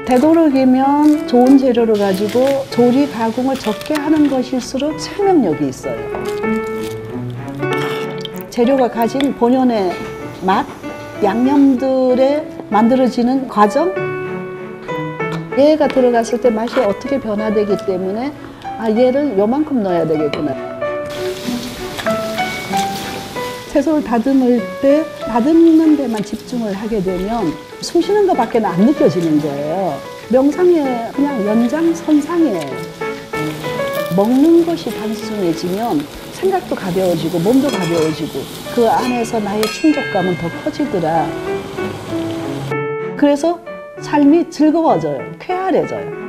되도록이면 좋은 재료를 가지고 조리 가공을 적게 하는 것일수록 생명력이 있어요. 재료가 가진 본연의 맛, 양념들에 만들어지는 과정, 얘가 들어갔을 때 맛이 어떻게 변화되기 때문에 얘를 요만큼 넣어야 되겠구나. 채소를 다듬을 때 다듬는 데만 집중을 하게 되면 숨 쉬는 것밖에 안 느껴지는 거예요. 명상의 그냥 연장선상이에요. 먹는 것이 단순해지면 생각도 가벼워지고 몸도 가벼워지고 그 안에서 나의 충족감은 더 커지더라. 그래서 삶이 즐거워져요. 쾌활해져요.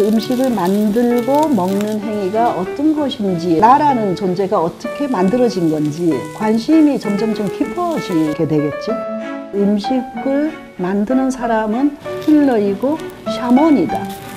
음식을 만들고 먹는 행위가 어떤 것인지, 나라는 존재가 어떻게 만들어진 건지 관심이 점점 깊어지게 되겠죠. 음식을 만드는 사람은 힐러이고 샤먼이다.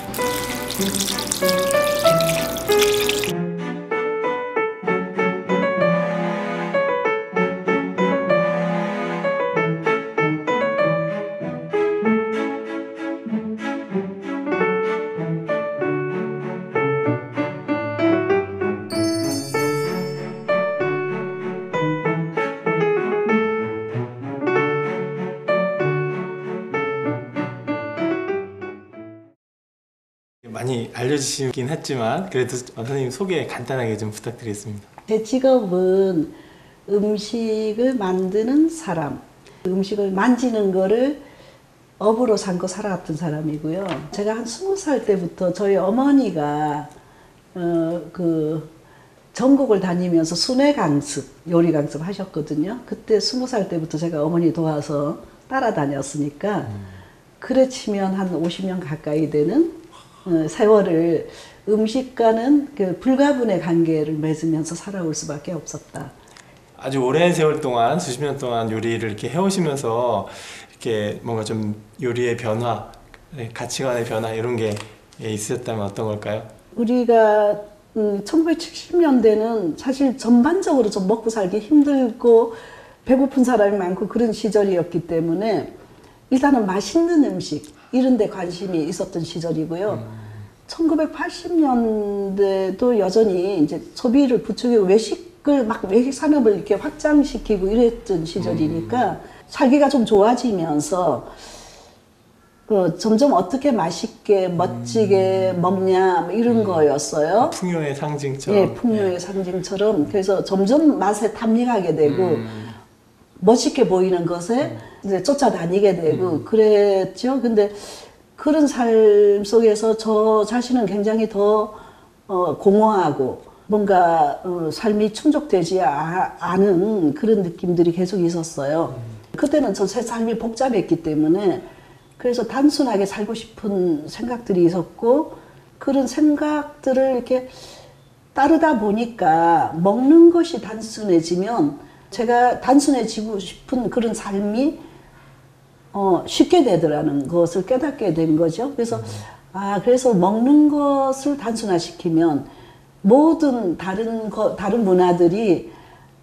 많이 알려주시긴 했지만 그래도 선생님 소개 간단하게 좀 부탁드리겠습니다. 제 직업은 음식을 만드는 사람, 음식을 만지는 거를 업으로 삼고 살아왔던 사람이고요. 제가 한 20살 때부터 저희 어머니가 전국을 다니면서 순회 강습, 요리 강습 하셨거든요. 그때 20살 때부터 제가 어머니 도와서 따라다녔으니까 그래 치면 한 50년 가까이 되는 세월을 음식과는 그 불가분의 관계를 맺으면서 살아올 수밖에 없었다. 아주 오랜 세월 동안, 수십 년 동안 요리를 이렇게 해오시면서 이렇게 뭔가 좀 요리의 변화, 가치관의 변화 이런 게 있으셨다면 어떤 걸까요? 우리가 1970년대는 사실 전반적으로 좀 먹고 살기 힘들고 배고픈 사람이 많고 그런 시절이었기 때문에 일단은 맛있는 음식 이런 데 관심이 있었던 시절이고요. 1980년대도 여전히 이제 소비를 부추기고 외식을 막 외식 산업을 이렇게 확장시키고 이랬던 시절이니까 살기가 좀 좋아지면서 점점 어떻게 맛있게 멋지게 먹냐 뭐 이런 거였어요. 풍요의 상징처럼. 예, 풍요의 상징처럼. 그래서 점점 맛에 탐닉하게 되고 멋있게 보이는 것에 이제 쫓아다니게 되고 그랬죠. 근데 그런 삶 속에서 저 자신은 굉장히 더 공허하고 뭔가 삶이 충족되지 않은 그런 느낌들이 계속 있었어요. 그때는 저 제 삶이 복잡했기 때문에 그래서 단순하게 살고 싶은 생각들이 있었고 그런 생각들을 이렇게 따르다 보니까 먹는 것이 단순해지면 제가 단순해지고 싶은 그런 삶이 쉽게 되더라는 것을 깨닫게 된 거죠. 그래서 그래서 먹는 것을 단순화시키면 모든 다른 문화들이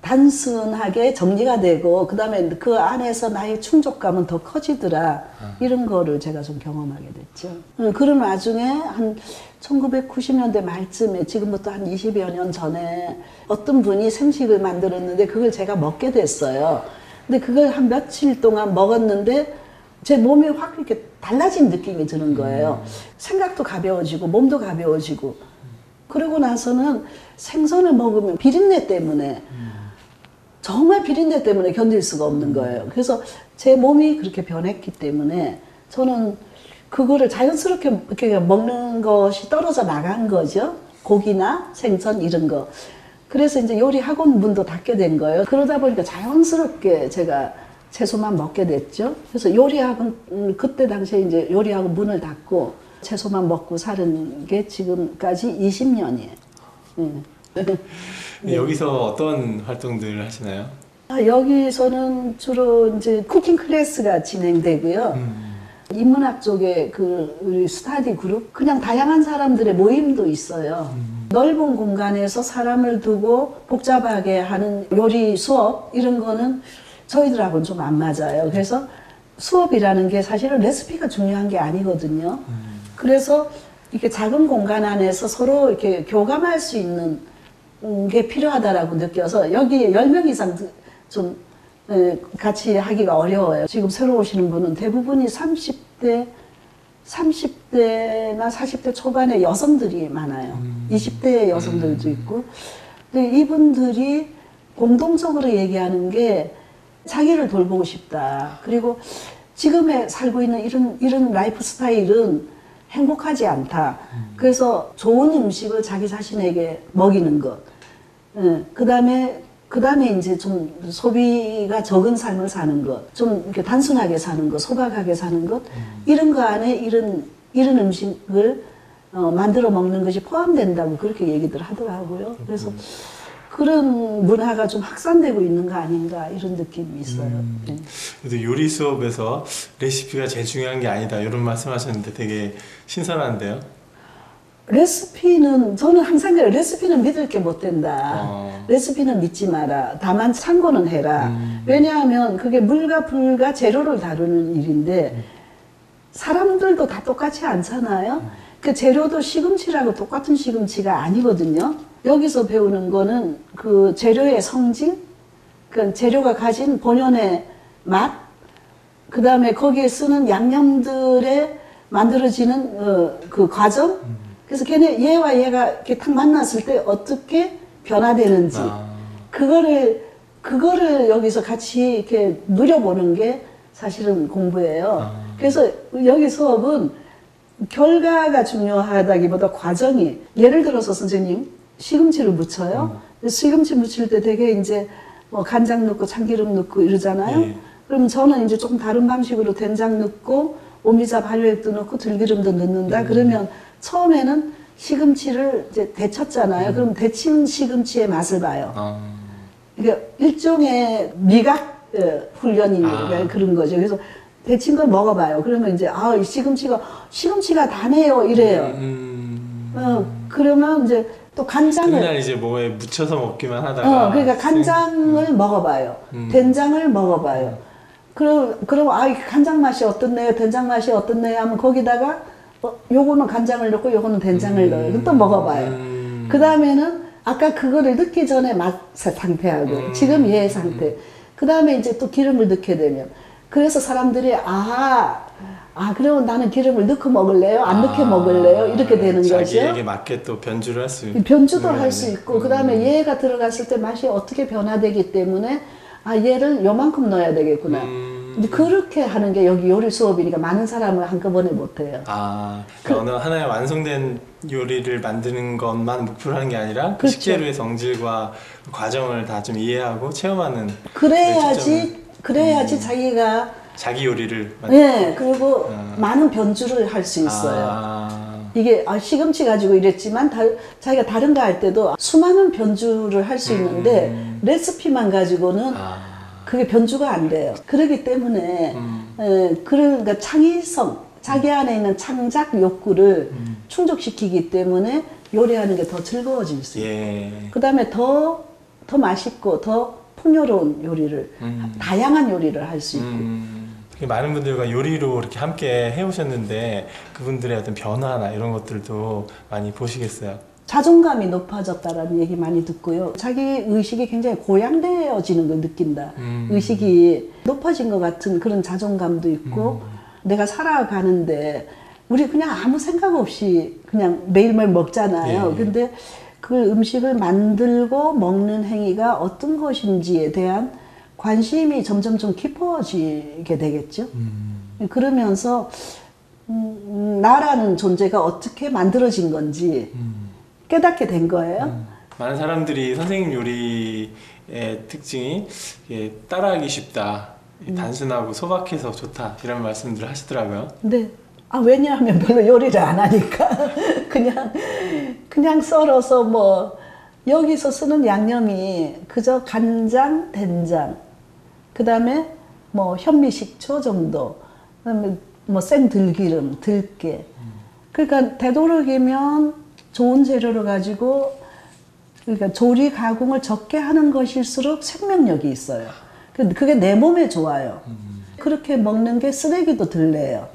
단순하게 정리가 되고 그 다음에 그 안에서 나의 충족감은 더 커지더라. 이런 거를 제가 좀 경험하게 됐죠. 그런 와중에 한 1990년대 말쯤에 지금부터 한 20여 년 전에 어떤 분이 생식을 만들었는데 그걸 제가 먹게 됐어요. 근데 그걸 한 며칠 동안 먹었는데 제 몸이 확 이렇게 달라진 느낌이 드는 거예요. 생각도 가벼워지고 몸도 가벼워지고 그러고 나서는 생선을 먹으면 비린내 때문에 정말 비린내 때문에 견딜 수가 없는 거예요. 그래서 제 몸이 그렇게 변했기 때문에 저는 그거를 자연스럽게 이렇게 먹는 것이 떨어져 나간 거죠. 고기나 생선 이런 거. 그래서 이제 요리 학원 문도 닫게 된 거예요. 그러다 보니까 자연스럽게 제가 채소만 먹게 됐죠. 그래서 요리학원 그때 당시에 이제 요리학원 문을 닫고 채소만 먹고 사는 게 지금까지 20년이에요. 네. 여기서 어떤 활동들을 하시나요? 여기서는 주로 이제 쿠킹 클래스가 진행되고요. 인문학 쪽에 우리 스터디 그룹, 그냥 다양한 사람들의 모임도 있어요. 넓은 공간에서 사람을 두고 복잡하게 하는 요리 수업 이런 거는 저희들하고는 좀 안 맞아요. 그래서 수업이라는 게 사실은 레시피가 중요한 게 아니거든요. 그래서 이렇게 작은 공간 안에서 서로 이렇게 교감할 수 있는 게 필요하다라고 느껴서 여기 10명 이상 좀 같이 하기가 어려워요. 지금 새로 오시는 분은 대부분이 30대나 40대 초반의 여성들이 많아요. 20대 여성들도 있고. 근데 이분들이 공동적으로 얘기하는 게 자기를 돌보고 싶다. 그리고 지금에 살고 있는 이런 라이프 스타일은 행복하지 않다. 그래서 좋은 음식을 자기 자신에게 먹이는 것. 그 다음에 이제 좀 소비가 적은 삶을 사는 것. 좀 이렇게 단순하게 사는 것, 소박하게 사는 것. 이런 거 안에 이런 음식을 만들어 먹는 것이 포함된다고 그렇게 얘기들 하더라고요. 그래서 그런 문화가 좀 확산되고 있는 거 아닌가 이런 느낌이 있어요. 네. 그래도 요리 수업에서 레시피가 제일 중요한 게 아니다 이런 말씀하셨는데 되게 신선한데요. 레시피는 저는 항상 그래요. 레시피는 믿을 게 못 된다. 레시피는 믿지 마라. 다만 참고는 해라. 왜냐하면 그게 물과 불과 재료를 다루는 일인데 사람들도 다 똑같이 않잖아요. 그 재료도 시금치라고 똑같은 시금치가 아니거든요. 여기서 배우는 거는 그 재료의 성질, 그 재료가 가진 본연의 맛, 그 다음에 거기에 쓰는 양념들에 만들어지는 그 과정. 그래서 얘와 얘가 이렇게 딱 만났을 때 어떻게 변화되는지, 그거를 여기서 같이 이렇게 누려보는 게 사실은 공부예요. 그래서 여기 수업은 결과가 중요하다기보다 과정이, 예를 들어서 선생님, 시금치를 무쳐요. 시금치 무칠 때 되게 이제 뭐 간장 넣고 참기름 넣고 이러잖아요. 그럼 저는 이제 조금 다른 방식으로 된장 넣고 오미자 발효액도 넣고 들기름도 넣는다. 그러면 처음에는 시금치를 이제 데쳤잖아요. 그럼 데친 시금치의 맛을 봐요. 그러니까 일종의 미각 훈련이 그런 거죠. 그래서 데친 걸 먹어봐요. 그러면 이제 이 시금치가 다네요 이래요. 그러면 이제 또 간장을 맨날 이제 뭐에 묻혀서 먹기만 하다가 그러니까 간장을 먹어봐요. 된장을 먹어봐요. 그럼 간장 맛이 어떻네요? 된장 맛이 어떻네요? 하면 거기다가 요거는 간장을 넣고 요거는 된장을 넣어요. 또 먹어봐요. 그 다음에는 아까 그거를 넣기 전에 맛 상태하고 지금 얘의 상태. 그 다음에 이제 또 기름을 넣게 되면 그래서 사람들이 그러면 나는 기름을 넣고 먹을래요? 안 넣게 먹을래요? 이렇게 되는 거죠. 자기에게 맞게 또 변주를 할 수 있고. 변주도 할 수 있고, 그 다음에 얘가 들어갔을 때 맛이 어떻게 변화되기 때문에, 얘를 요만큼 넣어야 되겠구나. 근데 그렇게 하는 게 여기 요리 수업이니까 많은 사람을 한꺼번에 못해요. 그러니까 어느 하나의 완성된 요리를 만드는 것만 목표로 하는 게 아니라 그 그렇죠. 식재료의 성질과 그 과정을 다 좀 이해하고 체험하는. 그래야지 자기가 자기 요리를 그리고 많은 변주를 할 수 있어요. 이게 시금치 가지고 이랬지만 자기가 다른 거 할 때도 수많은 변주를 할 수 있는데 레시피만 가지고는 그게 변주가 안 돼요. 그렇기 때문에 그러니까 창의성, 자기 안에 있는 창작 욕구를 충족시키기 때문에 요리하는 게 더 즐거워질 수 있어요. 그 다음에 더 맛있고 더 풍요로운 요리를, 다양한 요리를 할 수 있고. 많은 분들과 요리로 이렇게 함께 해오셨는데 그분들의 어떤 변화나 이런 것들도 많이 보시겠어요? 자존감이 높아졌다라는 얘기 많이 듣고요. 자기 의식이 굉장히 고양되어지는 걸 느낀다. 의식이 높아진 것 같은 그런 자존감도 있고 내가 살아가는데 우리 그냥 아무 생각 없이 그냥 매일매일 먹잖아요. 근데 그 음식을 만들고 먹는 행위가 어떤 것인지에 대한 관심이 점점 좀 깊어지게 되겠죠. 그러면서 나라는 존재가 어떻게 만들어진 건지 깨닫게 된 거예요. 많은 사람들이 선생님 요리의 특징이 따라하기 쉽다, 단순하고 소박해서 좋다 이런 말씀들을 하시더라고요. 네. 왜냐하면 별로 요리를 안 하니까 그냥 썰어서 뭐 여기서 쓰는 양념이 그저 간장, 된장, 그 다음에 뭐 현미식초 정도, 그다음에 뭐 생들기름, 들깨. 그러니까 되도록이면 좋은 재료를 가지고 그러니까 조리 가공을 적게 하는 것일수록 생명력이 있어요. 그게 내 몸에 좋아요. 그렇게 먹는 게 쓰레기도 덜 내요.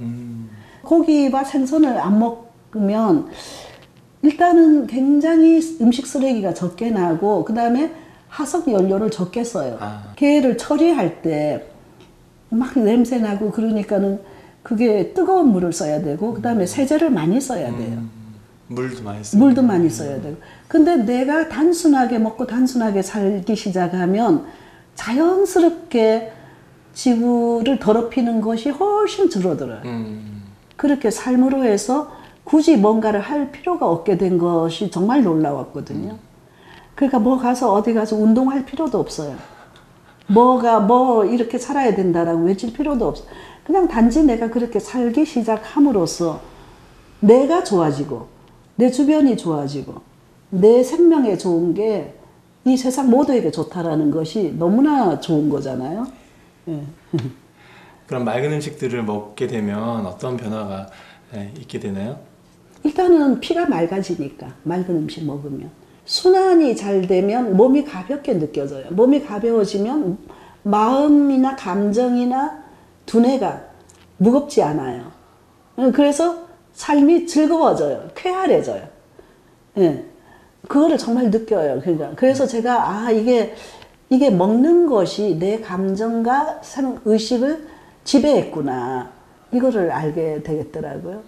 고기와 생선을 안 먹으면 일단은 굉장히 음식 쓰레기가 적게 나고 그 다음에 화석 연료를 적게 써요. 게를 처리할 때 막 냄새 나고 그러니까는 그게 뜨거운 물을 써야 되고 그 다음에 세제를 많이 써야 돼요. 물도 많이 써요. 물도 많이 써야 되고. 근데 내가 단순하게 먹고 단순하게 살기 시작하면 자연스럽게 지구를 더럽히는 것이 훨씬 줄어들어요. 그렇게 삶으로 해서 굳이 뭔가를 할 필요가 없게 된 것이 정말 놀라웠거든요. 그러니까 뭐 가서 어디 가서 운동할 필요도 없어요. 뭐 이렇게 살아야 된다라고 외칠 필요도 없어. 그냥 단지 내가 그렇게 살기 시작함으로써 내가 좋아지고 내 주변이 좋아지고 내 생명에 좋은 게 이 세상 모두에게 좋다라는 것이 너무나 좋은 거잖아요. 예. 그럼 맑은 음식들을 먹게 되면 어떤 변화가 있게 되나요? 일단은 피가 맑아지니까 맑은 음식 먹으면 순환이 잘 되면 몸이 가볍게 느껴져요. 몸이 가벼워지면 마음이나 감정이나 두뇌가 무겁지 않아요. 그래서 삶이 즐거워져요. 쾌활해져요. 예. 그거를 정말 느껴요. 그러니까 그래서 제가 이게 먹는 것이 내 감정과 의식을 지배했구나. 이거를 알게 되겠더라고요.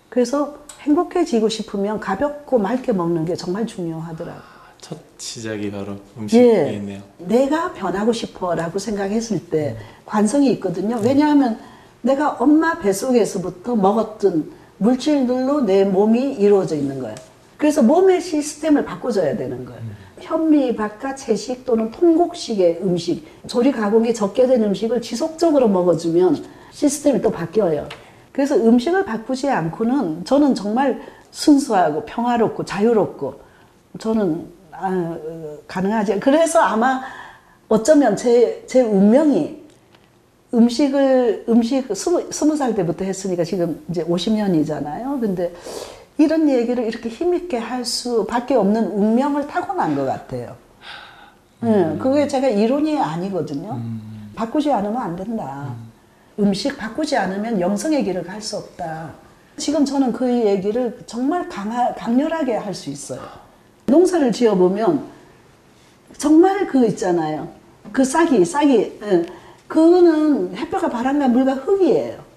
그래서 행복해지고 싶으면 가볍고 맑게 먹는 게 정말 중요하더라고요. 첫 시작이 바로 음식이겠네요. 예, 내가 변하고 싶어라고 생각했을 때 관성이 있거든요. 왜냐하면 내가 엄마 뱃속에서부터 먹었던 물질들로 내 몸이 이루어져 있는 거예요. 그래서 몸의 시스템을 바꿔줘야 되는 거예요. 현미, 바깥, 채식 또는 통곡식의 음식, 조리 가공이 적게 된 음식을 지속적으로 먹어주면 시스템이 또 바뀌어요. 그래서 음식을 바꾸지 않고는 저는 정말 순수하고 평화롭고 자유롭고 저는 가능하지. 그래서 아마 어쩌면 제 운명이 음식 20살 때부터 했으니까 지금 이제 50년이잖아요. 근데 이런 얘기를 이렇게 힘있게 할 수밖에 없는 운명을 타고난 것 같아요. 그게 제가 이론이 아니거든요. 바꾸지 않으면 안 된다. 음식 바꾸지 않으면 영성의 길을 갈 수 없다. 지금 저는 그 얘기를 정말 강렬하게 할 수 있어요. 농사를 지어보면 정말 그거 있잖아요. 그 싹이 그거는 햇볕과 바람과 물과 흙이에요.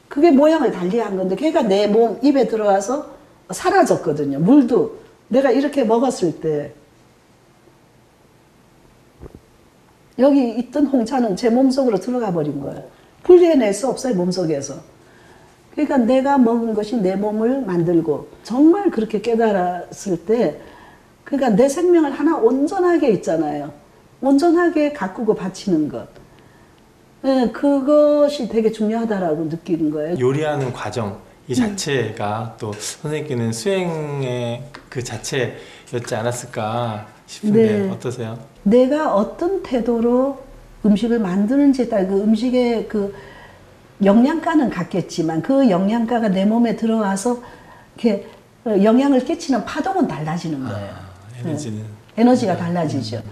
그게 모양을 달리한 건데 걔가 내 몸 입에 들어와서 사라졌거든요. 물도 내가 이렇게 먹었을 때 여기 있던 홍차는 제 몸속으로 들어가 버린 거예요. 분리해낼 수 없어요, 몸속에서. 그러니까 내가 먹은 것이 내 몸을 만들고 정말 그렇게 깨달았을 때 그러니까 내 생명을 하나 온전하게 있잖아요. 온전하게 가꾸고 바치는 것. 네, 그것이 되게 중요하다라고 느끼는 거예요. 요리하는 과정 이 자체가 또 선생님께는 수행의 그 자체였지 않았을까 싶은데 네. 어떠세요? 내가 어떤 태도로 음식을 만드는지에 따라 그 음식의 그 영양가는 같겠지만 그 영양가가 내 몸에 들어와서 이렇게 영향을 끼치는 파동은 달라지는 거예요. 에너지는 에너지가 달라지죠.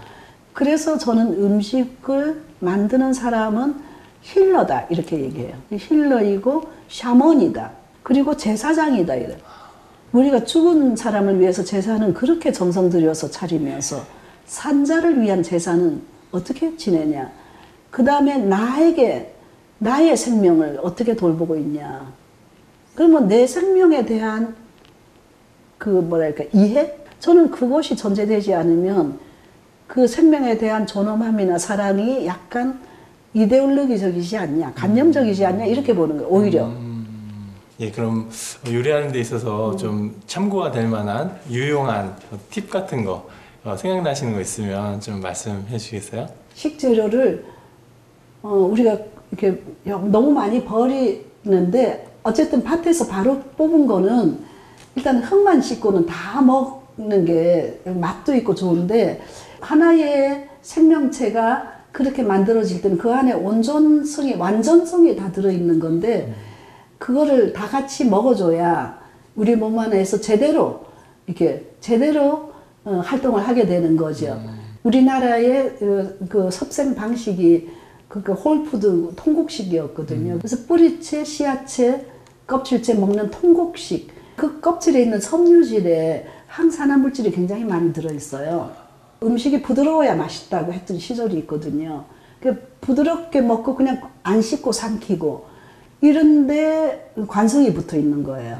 그래서 저는 음식을 만드는 사람은 힐러다 이렇게 얘기해요. 힐러이고 샤먼이다. 그리고 제사장이다 이래. 우리가 죽은 사람을 위해서 제사는 그렇게 정성 들여서 차리면서 산자를 위한 제사는 어떻게 지내냐. 그 다음에 나의 생명을 어떻게 돌보고 있냐. 그러면 내 생명에 대한 이해? 저는 그것이 전제되지 않으면 그 생명에 대한 존엄함이나 사랑이 약간 이데올로기적이지 않냐, 관념적이지 않냐 이렇게 보는 거예요. 오히려. 예, 그럼 요리하는 데 있어서 좀 참고가 될 만한 유용한 팁 같은 거 생각나시는 거 있으면 좀 말씀해 주시겠어요? 식재료를 우리가 이렇게 너무 많이 버리는데 어쨌든 밭에서 바로 뽑은 거는 일단 흙만 씻고는 다 먹는 게 맛도 있고 좋은데 하나의 생명체가 그렇게 만들어질 때는 그 안에 완전성이 다 들어있는 건데 그거를 다 같이 먹어줘야 우리 몸 안에서 제대로 활동을 하게 되는 거죠. 우리나라의 그 섭생 방식이 그러니까 홀푸드 통곡식이었거든요. 그래서 뿌리채, 씨앗채, 껍질째 먹는 통곡식. 그 껍질에 있는 섬유질에 항산화 물질이 굉장히 많이 들어있어요. 음식이 부드러워야 맛있다고 했던 시절이 있거든요. 부드럽게 먹고 그냥 안 씻고 삼키고 이런데 관성이 붙어 있는 거예요.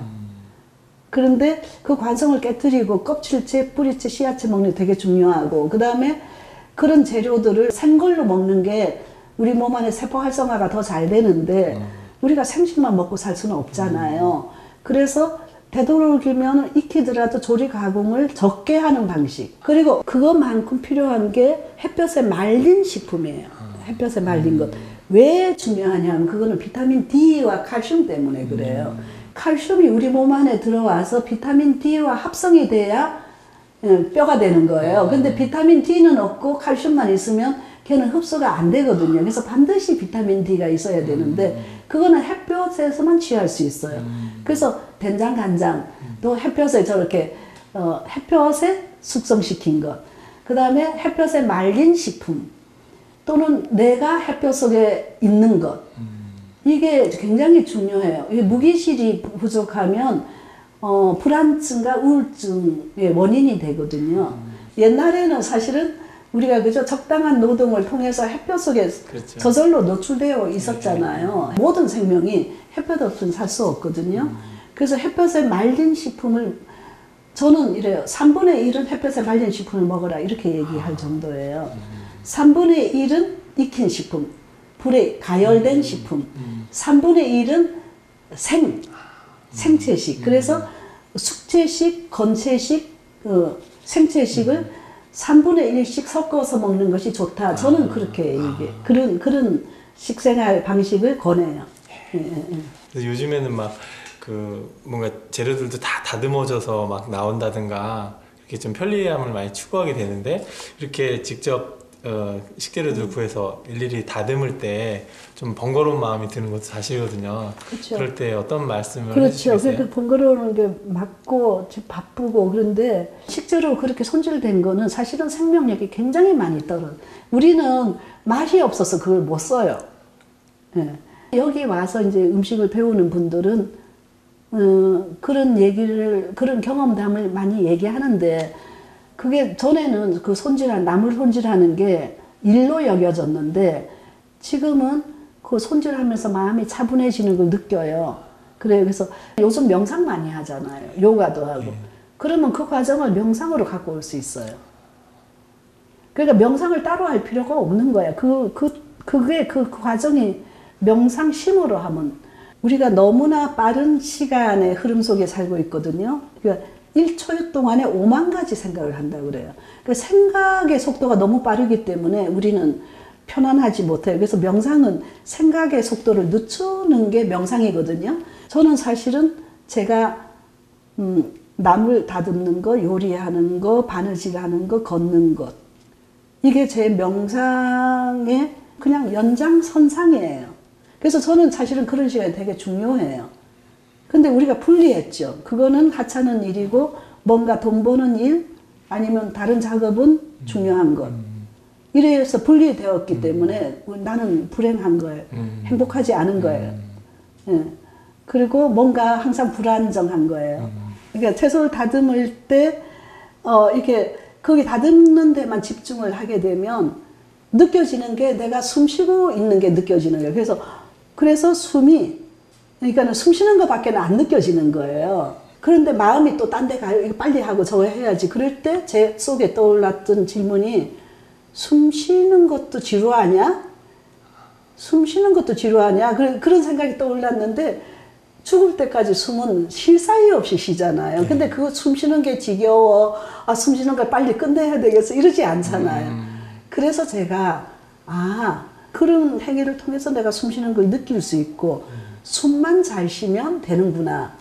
그런데 그 관성을 깨뜨리고 껍질째, 뿌리채, 씨앗채 먹는 게 되게 중요하고, 그 다음에 그런 재료들을 생걸로 먹는 게 우리 몸 안에 세포 활성화가 더 잘 되는데 우리가 생식만 먹고 살 수는 없잖아요. 그래서 되도록이면 익히더라도 조리 가공을 적게 하는 방식. 그리고 그것만큼 필요한 게 햇볕에 말린 식품이에요. 햇볕에 말린 것. 왜 중요하냐면 그거는 비타민 D와 칼슘 때문에 그래요. 칼슘이 우리 몸 안에 들어와서 비타민 D와 합성이 돼야 뼈가 되는 거예요. 근데 비타민 D는 없고 칼슘만 있으면 걔는 흡수가 안 되거든요. 그래서 반드시 비타민 D가 있어야 되는데 그거는 햇볕에서만 취할 수 있어요. 그래서 된장, 간장 또 햇볕에 저렇게 햇볕에 숙성시킨 것, 그 다음에 햇볕에 말린 식품 또는 내가 햇볕 속에 있는 것, 이게 굉장히 중요해요. 이게 무기질이 부족하면 불안증과 우울증의 원인이 되거든요. 옛날에는 사실은 우리가 그저 적당한 노동을 통해서 햇볕 속에 그렇죠. 저절로 노출되어 있었잖아요. 모든 생명이 햇볕 없이는 살 수 없거든요. 그래서 햇볕에 말린 식품을 저는 이래요. 3분의 1은 햇볕에 말린 식품을 먹어라 이렇게 얘기할 정도예요. 3분의 1은 익힌 식품, 불에 가열된 식품, 3분의 1은 생채식. 그래서 숙채식, 건채식, 생채식을 3분의 1씩 섞어서 먹는 것이 좋다. 저는 그렇게 얘기해. 그런 식생활 방식을 권해요. 그래서 요즘에는 막 뭔가 재료들도 다 다듬어져서 막 나온다든가 이렇게 좀 편리함을 많이 추구하게 되는데, 이렇게 직접 식재료들 구해서 일일이 다듬을 때 좀 번거로운 마음이 드는 것도 사실이거든요. 그렇죠. 그럴 때 어떤 말씀을 그렇죠. 해주시겠어요? 그 번거로운 게 맞고 바쁘고, 그런데 실제로 그렇게 손질된 거는 사실은 생명력이 굉장히 많이 떨어져요. 우리는 맛이 없어서 그걸 못 써요. 예. 여기 와서 이제 음식을 배우는 분들은 그런 경험담을 많이 얘기하는데, 그게 전에는 그 나물 손질하는 게 일로 여겨졌는데 지금은 그 손질하면서 마음이 차분해지는 걸 느껴요. 그래서 요즘 명상 많이 하잖아요. 요가도 하고. 그러면 그 과정을 명상으로 갖고 올 수 있어요. 그러니까 명상을 따로 할 필요가 없는 거야. 그게 그 과정이 명상심으로 하면, 우리가 너무나 빠른 시간의 흐름 속에 살고 있거든요. 그러니까 1초 동안에 5만 가지 생각을 한다고 그래요. 그러니까 생각의 속도가 너무 빠르기 때문에 우리는 편안하지 못해요. 그래서 명상은 생각의 속도를 늦추는 게 명상이거든요. 저는 사실은 제가 나물 다듬는 거, 요리하는 거, 바느질하는 거, 걷는 것, 이게 제 명상의 그냥 연장선상이에요. 그래서 저는 사실은 그런 시간이 되게 중요해요. 근데 우리가 분리했죠. 그거는 하찮은 일이고 뭔가 돈 버는 일 아니면 다른 작업은 중요한 것. 이래서 분리되었기 때문에 나는 불행한 거예요. 행복하지 않은 거예요. 예. 그리고 뭔가 항상 불안정한 거예요. 그러니까 채소를 다듬을 때 이렇게 거기 다듬는 데만 집중을 하게 되면 느껴지는 게 내가 숨 쉬고 있는 게 느껴지는 거예요. 그래서 그러니까는 숨 쉬는 것밖에 안 느껴지는 거예요. 그런데 마음이 또 딴 데 가요. 이거 빨리 하고 저거 해야지. 그럴 때 제 속에 떠올랐던 질문이, 숨 쉬는 것도 지루하냐? 숨 쉬는 것도 지루하냐? 그런 생각이 떠올랐는데, 죽을 때까지 숨은 쉴 사이 없이 쉬잖아요. 근데 그거 숨 쉬는 게 지겨워. 숨 쉬는 걸 빨리 끝내야 되겠어. 이러지 않잖아요. 그래서 제가, 그런 행위를 통해서 내가 숨 쉬는 걸 느낄 수 있고, 숨만 잘 쉬면 되는구나.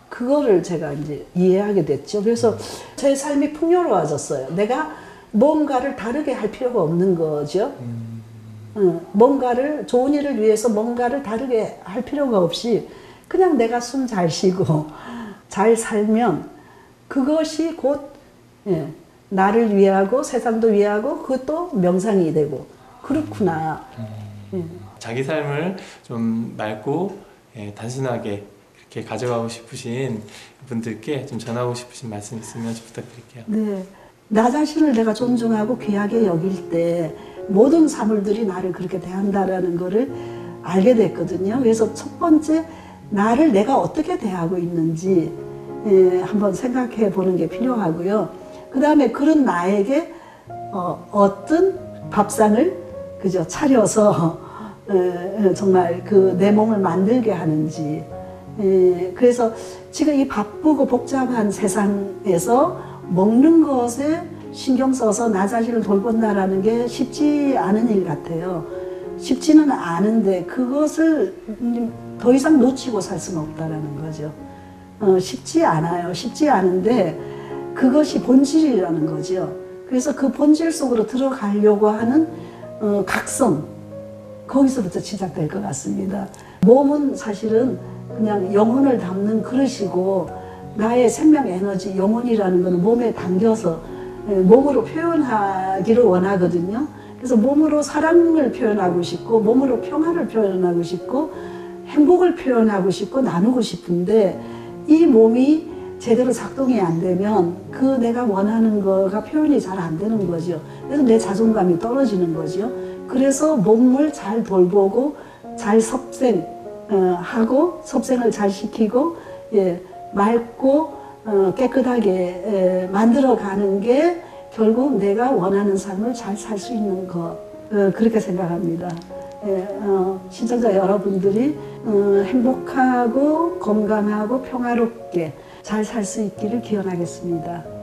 그거를 제가 이제 이해하게 됐죠. 그래서 제 삶이 풍요로워졌어요. 내가 뭔가를 다르게 할 필요가 없는 거죠. 뭔가를, 좋은 일을 위해서 뭔가를 다르게 할 필요가 없이 그냥 내가 숨 잘 쉬고 잘 살면 그것이 곧 나를 위하고 세상도 위하고 그것도 명상이 되고, 그렇구나. 자기 삶을 좀 맑고 단순하게 그렇게 가져가고 싶으신 분들께 좀 전하고 싶으신 말씀 있으면 좀 부탁드릴게요. 네. 나 자신을 내가 존중하고 귀하게 여길 때 모든 사물들이 나를 그렇게 대한다라는 거를 알게 됐거든요. 그래서 첫 번째, 나를 내가 어떻게 대하고 있는지 한번 생각해 보는 게 필요하고요. 그 다음에 그런 나에게 어떤 밥상을 그저 차려서 정말 그 내 몸을 만들게 하는지. 그래서 지금 이 바쁘고 복잡한 세상에서 먹는 것에 신경 써서 나 자신을 돌본다라는 게 쉽지 않은 일 같아요. 쉽지는 않은데 그것을 더 이상 놓치고 살 수는 없다라는 거죠. 쉽지 않아요. 쉽지 않은데 그것이 본질이라는 거죠. 그래서 그 본질 속으로 들어가려고 하는 각성, 거기서부터 시작될 것 같습니다. 몸은 사실은 그냥 영혼을 담는 그릇이고 나의 생명 에너지, 영혼이라는 것은 몸에 담겨서 몸으로 표현하기를 원하거든요. 그래서 몸으로 사랑을 표현하고 싶고 몸으로 평화를 표현하고 싶고 행복을 표현하고 싶고 나누고 싶은데 이 몸이 제대로 작동이 안 되면 그 내가 원하는 거가 표현이 잘 안 되는 거죠. 그래서 내 자존감이 떨어지는 거죠. 그래서 몸을 잘 돌보고 잘 섭생하고 섭생을 잘 시키고 맑고 깨끗하게 만들어가는 게 결국 내가 원하는 삶을 잘 살 수 있는 것, 그렇게 생각합니다. 시청자 여러분들이 행복하고 건강하고 평화롭게 잘 살 수 있기를 기원하겠습니다.